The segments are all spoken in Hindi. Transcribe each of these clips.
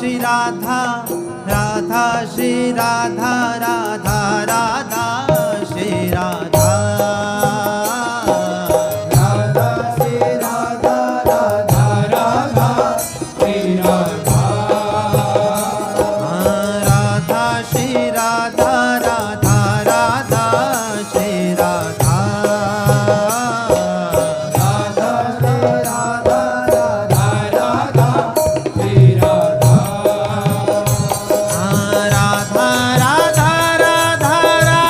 श्री राधा राधा श्री राधा राधा राधा श्री राधा राधा श्री राधा राधा राधा श्री राधा राधा श्री राधा राधा राधा श्री राधा राधा श्री राधा राधा राधा श्री राधा राधा राधा राधा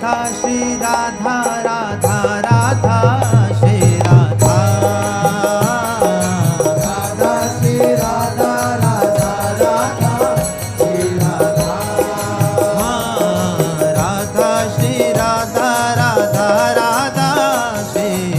राधा श्री राधा राधा राधा श्री राधा राधा श्री राधा राधा राधा श्री राधा राधा श्री राधा राधा राधा श्री राधा राधा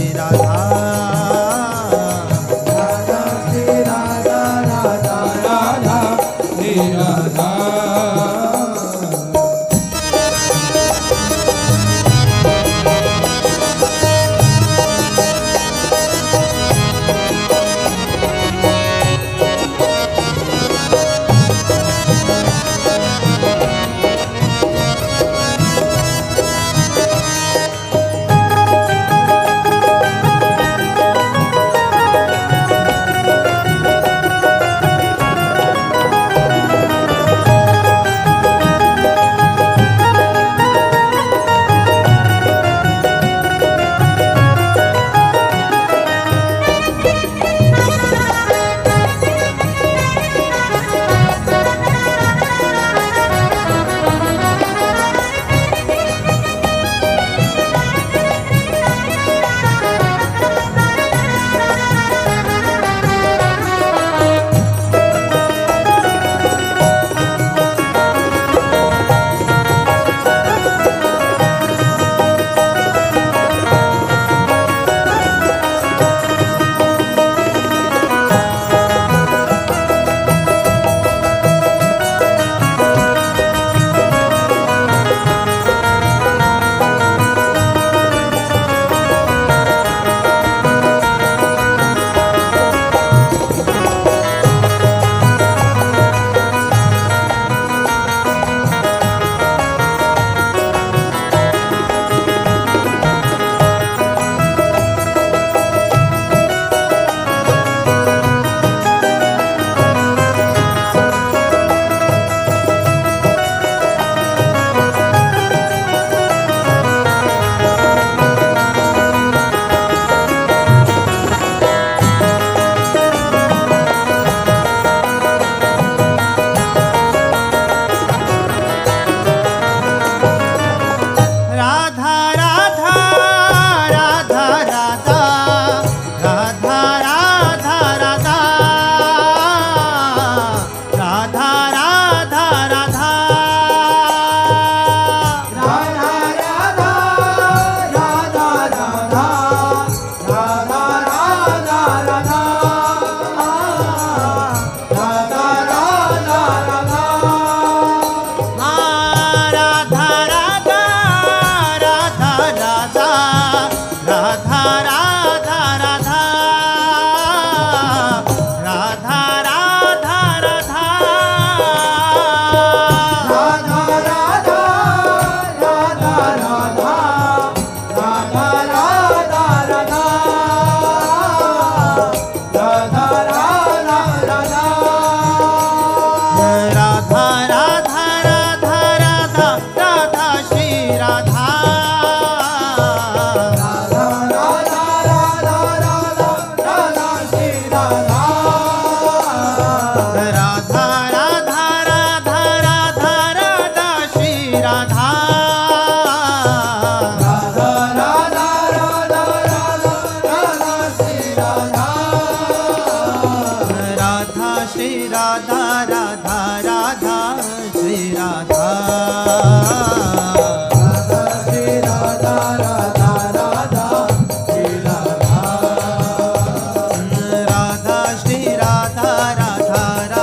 श्री राधा राधा राधा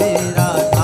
श्री राधा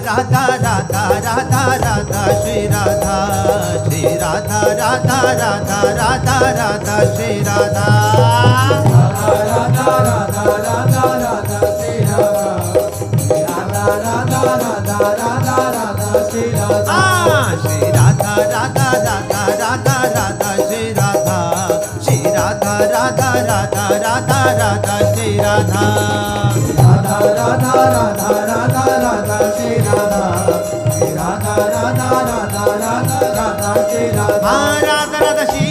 राधा राधा राधा राधा श्री राधा राधा राधा राधा राधा राधा श्री राधा राधा राधा राधा राधा श्री राधा राधा राधा राधा राधा राधा श्री राधा श्री राधा राधा राधा राधा राधा श्री राधा राधा राधा राधा राधा राधा श्री राधा राधा राधा राधा राधा राधा श्री राधा राधा राधा राधा राधा राधा श्री राधा राधा राधा श्री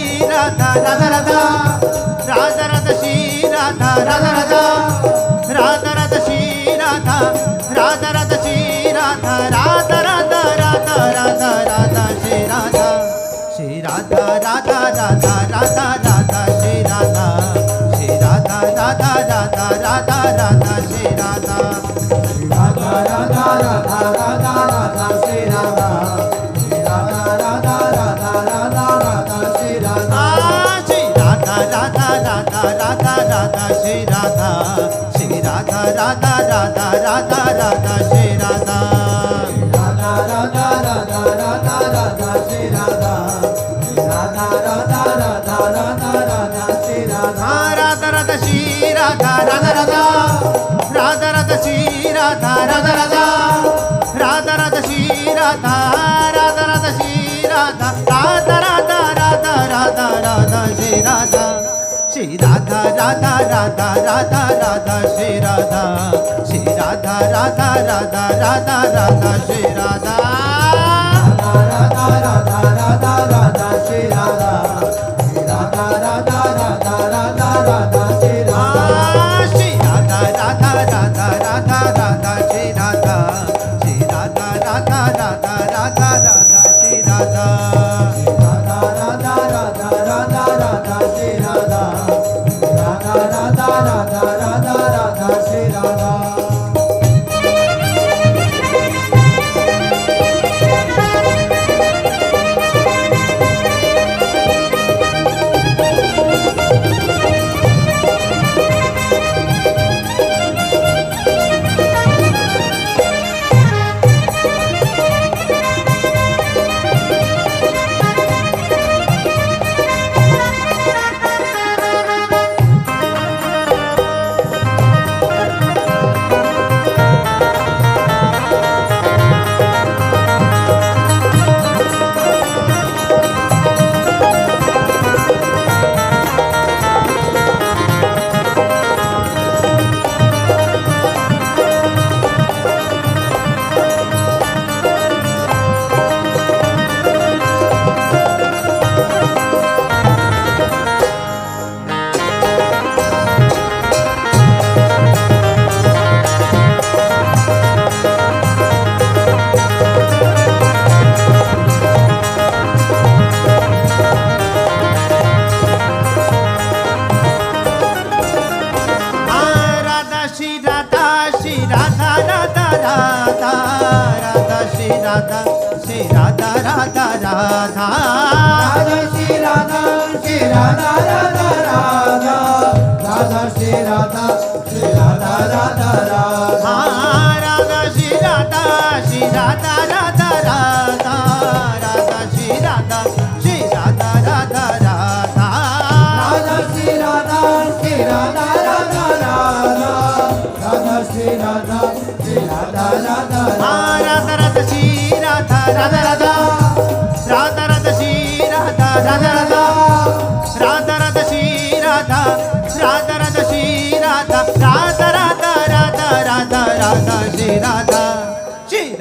राधा राधा राधा राधा राधा श्री राधा राधा राधा राधा राधा श्री राधा राधा राधा श्री राधा राधा राधा राधा राधा राधा श्री राधा राधा राधा राधा राधा श्री राधा राधा राधा राधा राधा राधा श्री राधा राधा राधा राधा राधा राधा श्री राधा राधा राधा राधा राधा राधा श्री राधा श्री राधा राधा राधा राधा राधा श्री राधा राधा राधा राधा राधा राधा श्री राधा राधा राधा राधा राधा राधा श्री राधा राधा राधा राधा राधा राधा श्री राधा राधा राधा श्री राधा राधा राधा राधा राधा श्री राधा राधा राधा राधा राधा श्री राधा राधा राधा श्री राधा राधा राधा राधा राधा राधा श्री राधा राधा राधा राधा राधा श्री राधा राधा राधा राधा राधा राधा श्री राधा राधा राधा राधा राधा श्री राधा राधा राधा राधा राधा राधा श्री राधा श्री राधा राधा राधा राधा राधा श्री राधा राधा राधा राधा राधा राधा श्री राधा राधा राधा राधा राधा राधा श्री राधा राधा राधा राधा राधा राधा श्री राधा राधा राधा राधा श्री राधा श्री राधा राधा राधा राधा श्री राधा श्री राधा राधा राधा राधा श्री राधा श्री राधा राधा राधा राधा श्री राधा श्री राधा राधा राधा राधा श्री राधा श्री राधा राधा राधा राधा श्री राधा श्री राधा राधा राधा राधा श्री राधा राधा राधा राधा राधा श्री राधा राधा राधा राधा राधा श्री राधा राधा राधा श्री राधा राधा राधा राधा राधा राधा श्री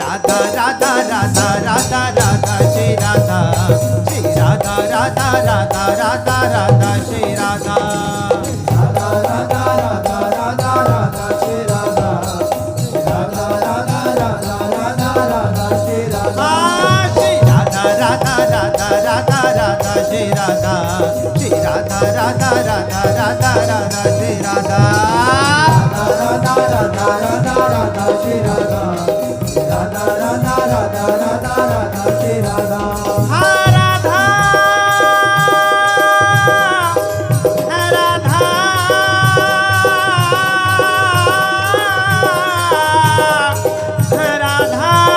राधा राधा राधा राधा राधा श्री राधा राधा राधा राधा राधा राधा श्री राधा राधा राधा राधा राधा राधा श्री राधा राधा राधा राधा राधा राधा श्री राधा राधा राधा राधा राधा श्री राधा राधा राधा राधा राधा राधा श्री राधा राधा राधा राधा राधा श्री राधा राधा राधा राधा राधा राधा श्री राधा राधा राधा राधा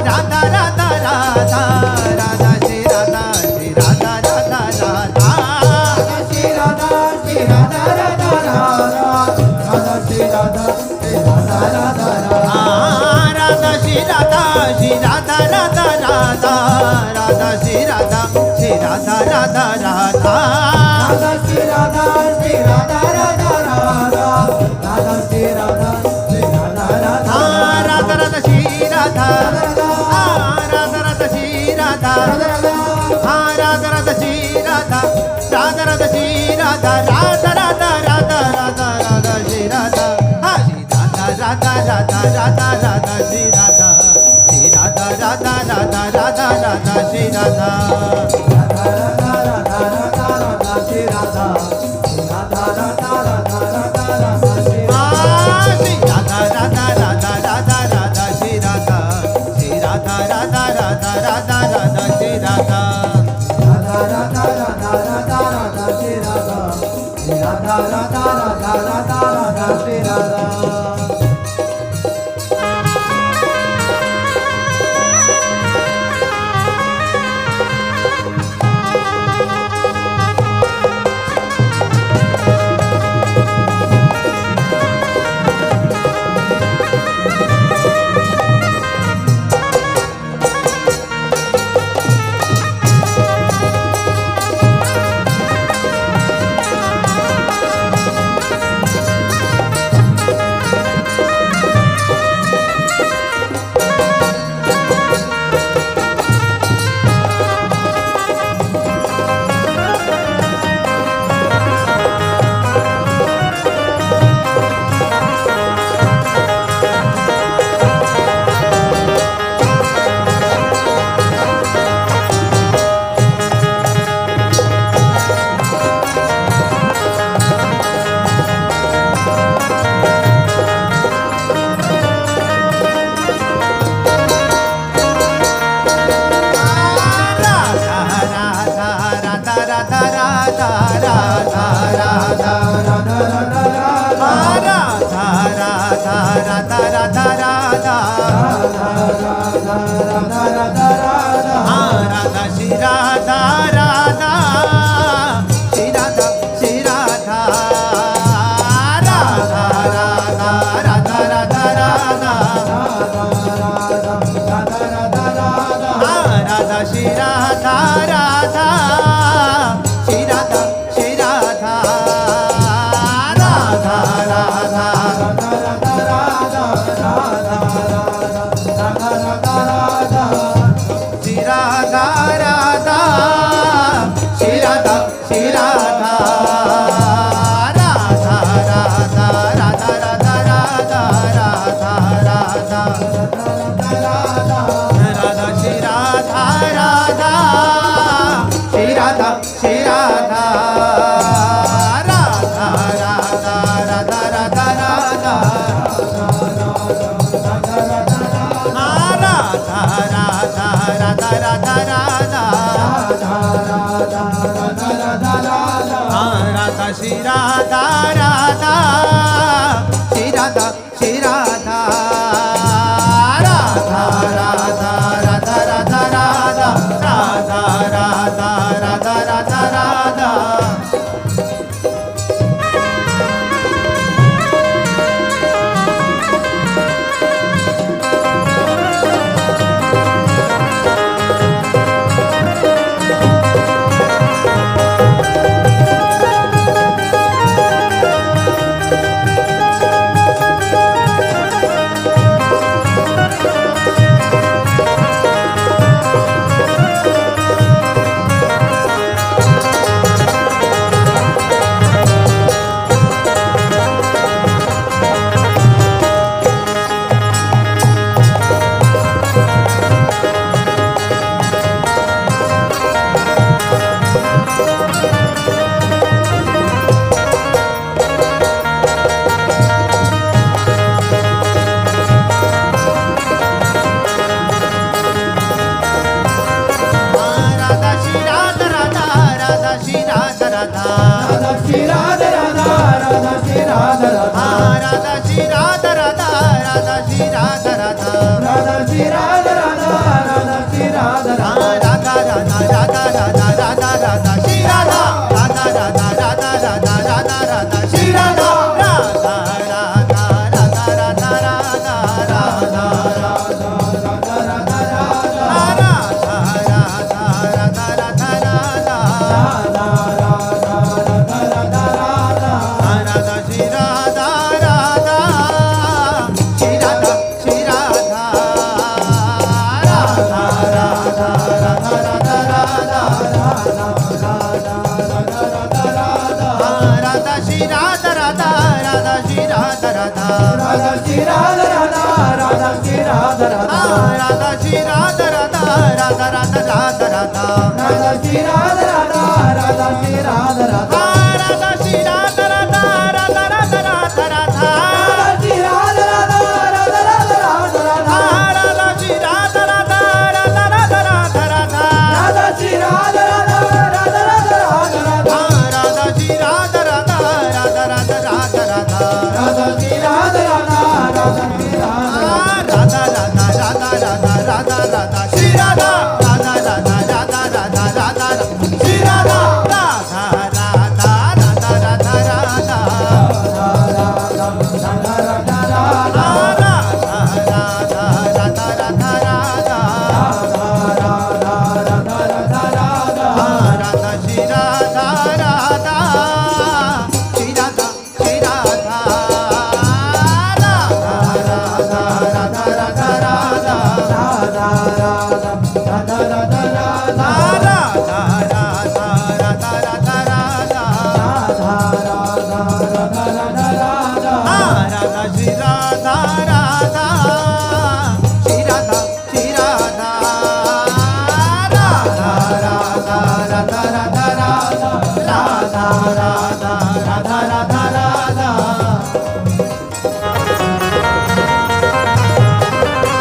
राधा राधा राधा राधा श्री राधा श्री राधा राधा राधा श्री राधा श्री राधा राधा राधा राधा श्री राधा श्री राधा राधा राधा राधा श्री राधा श्री राधा राधा राधा राधा श्री राधा श्री राधा राधा राधा राधा श्री राधा श्री राधा राधा राधा राधा श्री राधा श्री राधा राधा राधा राधा श्री राधा राधा राधा श्री राधा राधा राधा श्री राधा राधा राधा श्री राधा राधा राधा राधा राधा राधा श्री राधा श्री राधा राधा राधा राधा राधा श्री राधा श्री राधा राधा राधा राधा राधा श्री राधा राधा राधा राधा राधा राधा श्री राधा श्री राधा राधा राधा राधा राधा श्री श्री राधा राधा राधा राधा राधा श्री राधा श्री राधा राधा राधा राधा राधा श्री राधा राधा राधा राधा राधा राधा श्री राधा श्री राधा राधा राधा राधा राधा श्री राधा श्री राधा राधा श्री राधा श्री राधा राधा राधा राधा राधा राधा राधा राधा राधा राधा राधा राधा श्री राधा राधा राधा राधा श्री राधा राधा राधा श्री राधा राधा राधा श्री राधा राधा राधा राधा राधा राधा राधा श्री राधा राधा राधा श्री राधा राधा राधा श्री राधा राधा राधा राधा राधा राधा राधा श्री राधा राधा राधा राधा राधा राधा राधा श्री राधा राधा राधा राधा राधा राधा राधा श्री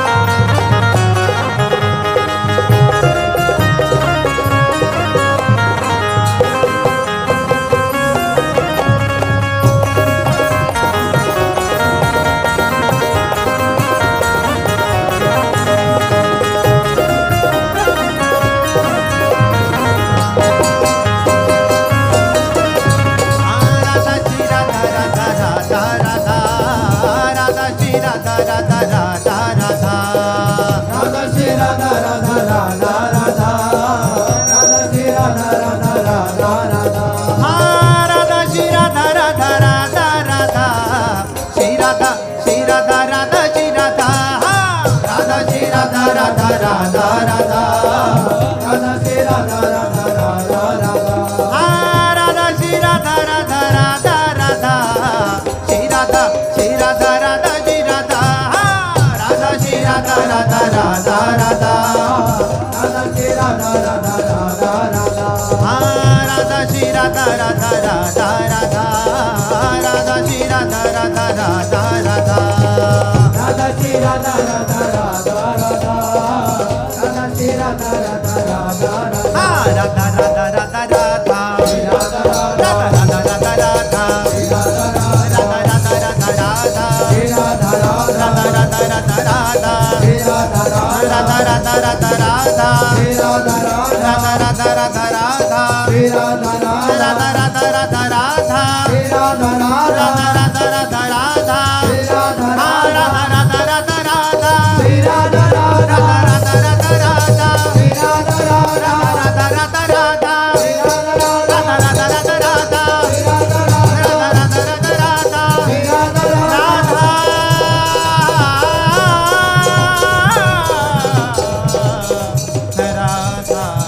राधा राधा राधा राधा राधा राधा राधा श्री राधा राधा राधा राधा राधा राधा राधा श्री राधा राधा राधा श्री राधा राधा राधा राधा राधा राधा राधा श्री राधा राधा राधा राधा राधा राधा श्री राधा राधा राधा राधा राधा राधा राधा